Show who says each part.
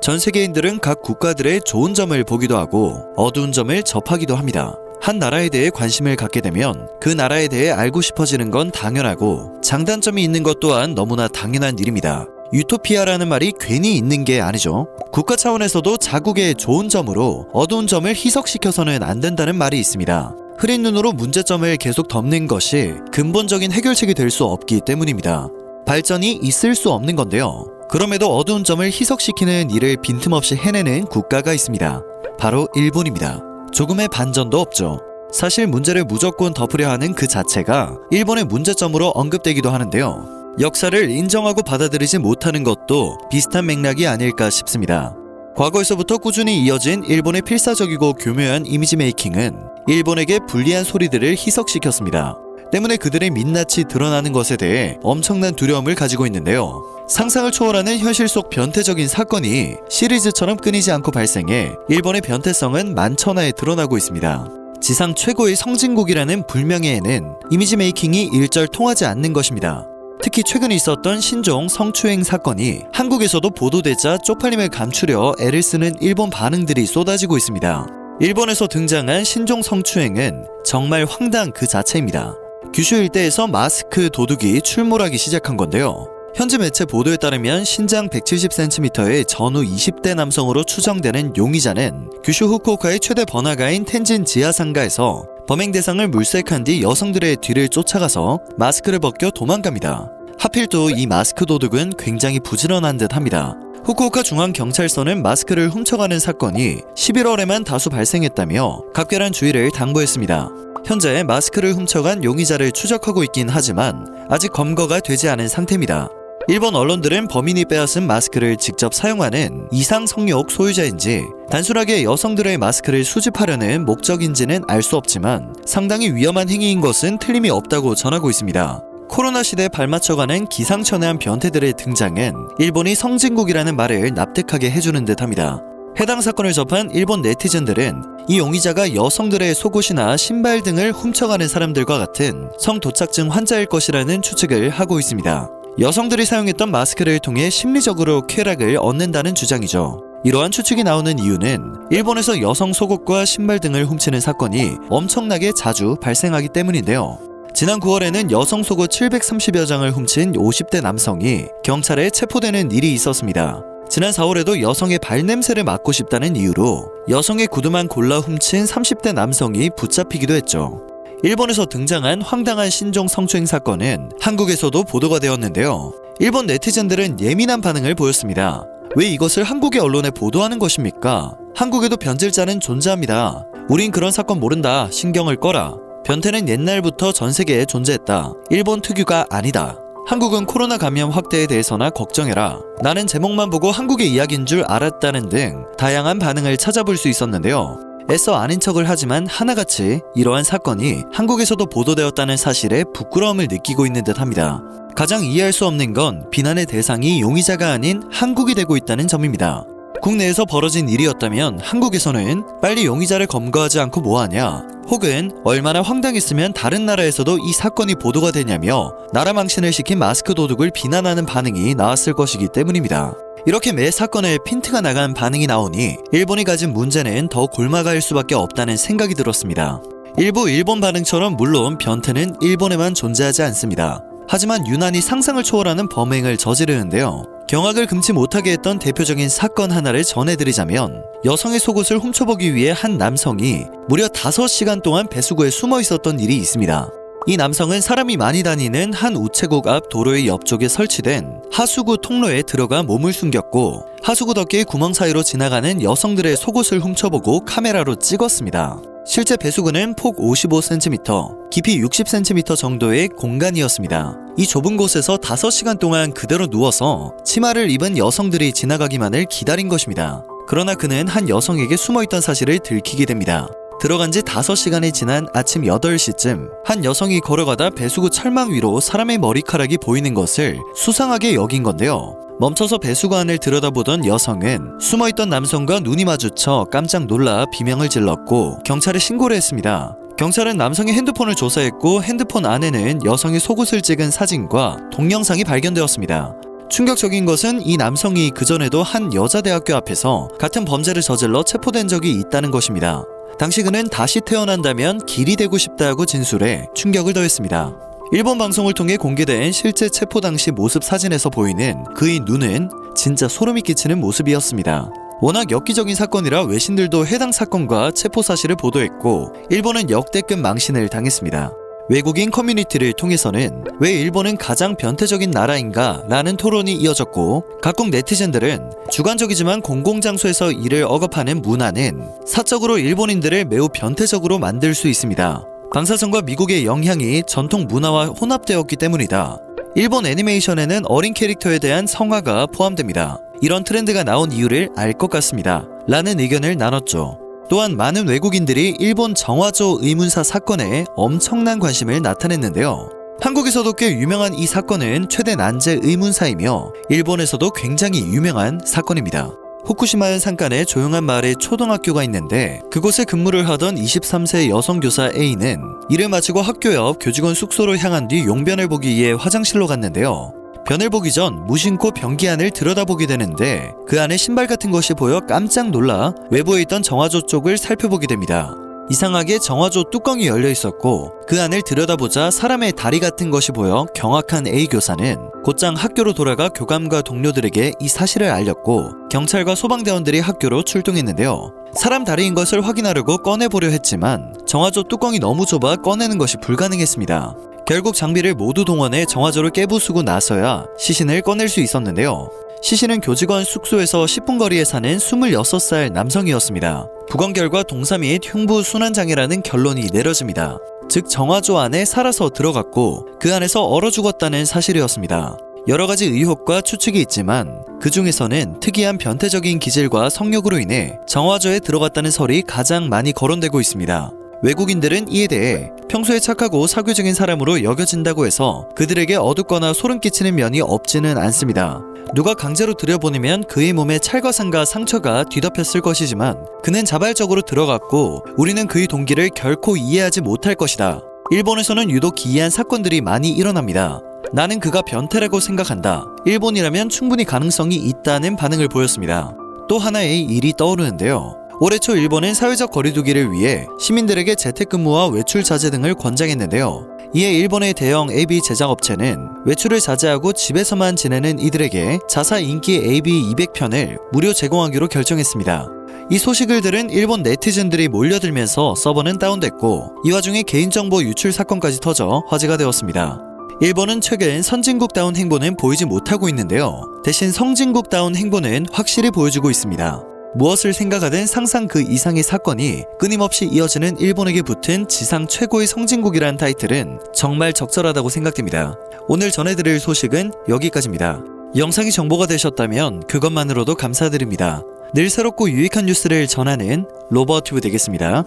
Speaker 1: 전 세계인들은 각 국가들의 좋은 점을 보기도 하고 어두운 점을 접하기도 합니다. 한 나라에 대해 관심을 갖게 되면 그 나라에 대해 알고 싶어지는 건 당연하고 장단점이 있는 것 또한 너무나 당연한 일입니다. 유토피아라는 말이 괜히 있는 게 아니죠. 국가 차원에서도 자국의 좋은 점으로 어두운 점을 희석시켜서는 안 된다는 말이 있습니다. 흐린 눈으로 문제점을 계속 덮는 것이 근본적인 해결책이 될 수 없기 때문입니다. 발전이 있을 수 없는 건데요. 그럼에도 어두운 점을 희석시키는 일을 빈틈없이 해내는 국가가 있습니다. 바로 일본입니다. 조금의 반전도 없죠. 사실 문제를 무조건 덮으려 하는 그 자체가 일본의 문제점으로 언급되기도 하는데요. 역사를 인정하고 받아들이지 못하는 것도 비슷한 맥락이 아닐까 싶습니다. 과거에서부터 꾸준히 이어진 일본의 필사적이고 교묘한 이미지 메이킹은 일본에게 불리한 소리들을 희석시켰습니다. 때문에 그들의 민낯이 드러나는 것에 대해 엄청난 두려움을 가지고 있는데요. 상상을 초월하는 현실 속 변태적인 사건이 시리즈처럼 끊이지 않고 발생해 일본의 변태성은 만천하에 드러나고 있습니다. 지상 최고의 성진국이라는 불명예에는 이미지 메이킹이 일절 통하지 않는 것입니다. 특히 최근 있었던 신종 성추행 사건이 한국에서도 보도되자 쪽팔림을 감추려 애를 쓰는 일본 반응들이 쏟아지고 있습니다. 일본에서 등장한 신종 성추행은 정말 황당 그 자체입니다. 규슈 일대에서 마스크 도둑이 출몰하기 시작한 건데요. 현지 매체 보도에 따르면 신장 170cm의 전후 20대 남성으로 추정되는 용의자는 규슈 후쿠오카의 최대 번화가인 텐진 지하상가에서 범행 대상을 물색한 뒤 여성들의 뒤를 쫓아가서 마스크를 벗겨 도망갑니다. 하필 또 이 마스크 도둑은 굉장히 부지런한 듯 합니다. 후쿠오카 중앙경찰서는 마스크를 훔쳐가는 사건이 11월에만 다수 발생했다며 각별한 주의를 당부했습니다. 현재 마스크를 훔쳐간 용의자를 추적하고 있긴 하지만 아직 검거가 되지 않은 상태입니다. 일본 언론들은 범인이 빼앗은 마스크를 직접 사용하는 이상 성욕 소유자인지 단순하게 여성들의 마스크를 수집하려는 목적인지는 알 수 없지만 상당히 위험한 행위인 것은 틀림이 없다고 전하고 있습니다. 코로나 시대에 발맞춰가는 기상천외한 변태들의 등장은 일본이 성진국이라는 말을 납득하게 해주는 듯합니다. 해당 사건을 접한 일본 네티즌들은 이 용의자가 여성들의 속옷이나 신발 등을 훔쳐가는 사람들과 같은 성도착증 환자일 것이라는 추측을 하고 있습니다. 여성들이 사용했던 마스크를 통해 심리적으로 쾌락을 얻는다는 주장이죠. 이러한 추측이 나오는 이유는 일본에서 여성 속옷과 신발 등을 훔치는 사건이 엄청나게 자주 발생하기 때문인데요. 지난 9월에는 여성 속옷 730여 장을 훔친 50대 남성이 경찰에 체포되는 일이 있었습니다. 지난 4월에도 여성의 발냄새를 맡고 싶다는 이유로 여성의 구두만 골라 훔친 30대 남성이 붙잡히기도 했죠. 일본에서 등장한 황당한 신종 성추행 사건은 한국에서도 보도가 되었는데요. 일본 네티즌들은 예민한 반응을 보였습니다. 왜 이것을 한국의 언론에 보도하는 것입니까? 한국에도 변질자는 존재합니다. 우린 그런 사건 모른다. 신경을 꺼라. 변태는 옛날부터 전 세계에 존재했다. 일본 특유가 아니다. 한국은 코로나 감염 확대에 대해서나 걱정해라. 나는 제목만 보고 한국의 이야기인 줄 알았다는 등 다양한 반응을 찾아볼 수 있었는데요. 애써 아닌 척을 하지만 하나같이 이러한 사건이 한국에서도 보도되었다는 사실에 부끄러움을 느끼고 있는 듯합니다. 가장 이해할 수 없는 건 비난의 대상이 용의자가 아닌 한국이 되고 있다는 점입니다. 국내에서 벌어진 일이었다면 한국에서는 빨리 용의자를 검거하지 않고 뭐하냐, 혹은 얼마나 황당했으면 다른 나라에서도 이 사건이 보도가 되냐며 나라 망신을 시킨 마스크 도둑을 비난하는 반응이 나왔을 것이기 때문입니다. 이렇게 매 사건에 핀트가 나간 반응이 나오니 일본이 가진 문제는 더 골마갈 수밖에 없다는 생각이 들었습니다. 일부 일본 반응처럼 물론 변태는 일본에만 존재하지 않습니다. 하지만 유난히 상상을 초월하는 범행을 저지르는데요. 경악을 금치 못하게 했던 대표적인 사건 하나를 전해드리자면 여성의 속옷을 훔쳐보기 위해 한 남성이 무려 5시간 동안 배수구에 숨어 있었던 일이 있습니다. 이 남성은 사람이 많이 다니는 한 우체국 앞 도로의 옆쪽에 설치된 하수구 통로에 들어가 몸을 숨겼고 하수구 덮개의 구멍 사이로 지나가는 여성들의 속옷을 훔쳐보고 카메라로 찍었습니다. 실제 배수구는 폭 55cm, 깊이 60cm 정도의 공간이었습니다. 이 좁은 곳에서 5시간 동안 그대로 누워서 치마를 입은 여성들이 지나가기만을 기다린 것입니다. 그러나 그는 한 여성에게 숨어있던 사실을 들키게 됩니다. 들어간 지 5시간이 지난 아침 8시쯤 한 여성이 걸어가다 배수구 철망 위로 사람의 머리카락이 보이는 것을 수상하게 여긴 건데요. 멈춰서 배수구 안을 들여다보던 여성은 숨어있던 남성과 눈이 마주쳐 깜짝 놀라 비명을 질렀고 경찰에 신고를 했습니다. 경찰은 남성의 핸드폰을 조사했고 핸드폰 안에는 여성의 속옷을 찍은 사진과 동영상이 발견되었습니다. 충격적인 것은 이 남성이 그전에도 한 여자 대학교 앞에서 같은 범죄를 저질러 체포된 적이 있다는 것입니다. 당시 그는 다시 태어난다면 길이 되고 싶다고 진술해 충격을 더했습니다. 일본 방송을 통해 공개된 실제 체포 당시 모습 사진에서 보이는 그의 눈은 진짜 소름이 끼치는 모습이었습니다. 워낙 엽기적인 사건이라 외신들도 해당 사건과 체포 사실을 보도했고 일본은 역대급 망신을 당했습니다. 외국인 커뮤니티를 통해서는 왜 일본은 가장 변태적인 나라인가 라는 토론이 이어졌고 각국 네티즌들은 주관적이지만 공공장소에서 이를 억압하는 문화는 사적으로 일본인들을 매우 변태적으로 만들 수 있습니다. 방사선과 미국의 영향이 전통 문화와 혼합되었기 때문이다. 일본 애니메이션에는 어린 캐릭터에 대한 성화가 포함됩니다. 이런 트렌드가 나온 이유를 알 것 같습니다. 라는 의견을 나눴죠. 또한 많은 외국인들이 일본 정화조 의문사 사건에 엄청난 관심을 나타냈는데요. 한국에서도 꽤 유명한 이 사건은 최대 난제 의문사이며 일본에서도 굉장히 유명한 사건입니다. 후쿠시마현 산간에 조용한 마을에 초등학교가 있는데 그곳에 근무를 하던 23세 여성 교사 A는 일을 마치고 학교 옆 교직원 숙소로 향한 뒤 용변을 보기 위해 화장실로 갔는데요. 변을 보기 전 무심코 변기 안을 들여다보게 되는데 그 안에 신발 같은 것이 보여 깜짝 놀라 외부에 있던 정화조 쪽을 살펴보게 됩니다. 이상하게 정화조 뚜껑이 열려 있었고 그 안을 들여다보자 사람의 다리 같은 것이 보여 경악한 A 교사는 곧장 학교로 돌아가 교감과 동료들에게 이 사실을 알렸고 경찰과 소방대원들이 학교로 출동했는데요. 사람 다리인 것을 확인하려고 꺼내보려 했지만 정화조 뚜껑이 너무 좁아 꺼내는 것이 불가능했습니다. 결국 장비를 모두 동원해 정화조를 깨부수고 나서야 시신을 꺼낼 수 있었는데요. 시신은 교직원 숙소에서 10분 거리에 사는 26살 남성이었습니다. 부검 결과 동사 및 흉부 순환장애라는 결론이 내려집니다. 즉 정화조 안에 살아서 들어갔고 그 안에서 얼어 죽었다는 사실이었습니다. 여러 가지 의혹과 추측이 있지만 그 중에서는 특이한 변태적인 기질과 성욕으로 인해 정화조에 들어갔다는 설이 가장 많이 거론되고 있습니다. 외국인들은 이에 대해 평소에 착하고 사교적인 사람으로 여겨진다고 해서 그들에게 어둡거나 소름 끼치는 면이 없지는 않습니다. 누가 강제로 들여보내면 그의 몸에 찰과상과 상처가 뒤덮였을 것이지만 그는 자발적으로 들어갔고 우리는 그의 동기를 결코 이해하지 못할 것이다. 일본에서는 유독 기이한 사건들이 많이 일어납니다. 나는 그가 변태라고 생각한다. 일본이라면 충분히 가능성이 있다는 반응을 보였습니다. 또 하나의 일이 떠오르는데요. 올해 초 일본은 사회적 거리두기를 위해 시민들에게 재택근무와 외출 자제 등을 권장했는데요. 이에 일본의 대형 AV 제작업체는 외출을 자제하고 집에서만 지내는 이들에게 자사 인기 AV 200편을 무료 제공하기로 결정했습니다. 이 소식을 들은 일본 네티즌들이 몰려들면서 서버는 다운됐고 이 와중에 개인정보 유출 사건까지 터져 화제가 되었습니다. 일본은 최근 선진국다운 행보는 보이지 못하고 있는데요. 대신 성진국다운 행보는 확실히 보여주고 있습니다. 무엇을 생각하든 상상 그 이상의 사건이 끊임없이 이어지는 일본에게 붙은 지상 최고의 성진국이란 타이틀은 정말 적절하다고 생각됩니다. 오늘 전해드릴 소식은 여기까지입니다. 영상이 정보가 되셨다면 그것만으로도 감사드립니다. 늘 새롭고 유익한 뉴스를 전하는 로버튜브 되겠습니다.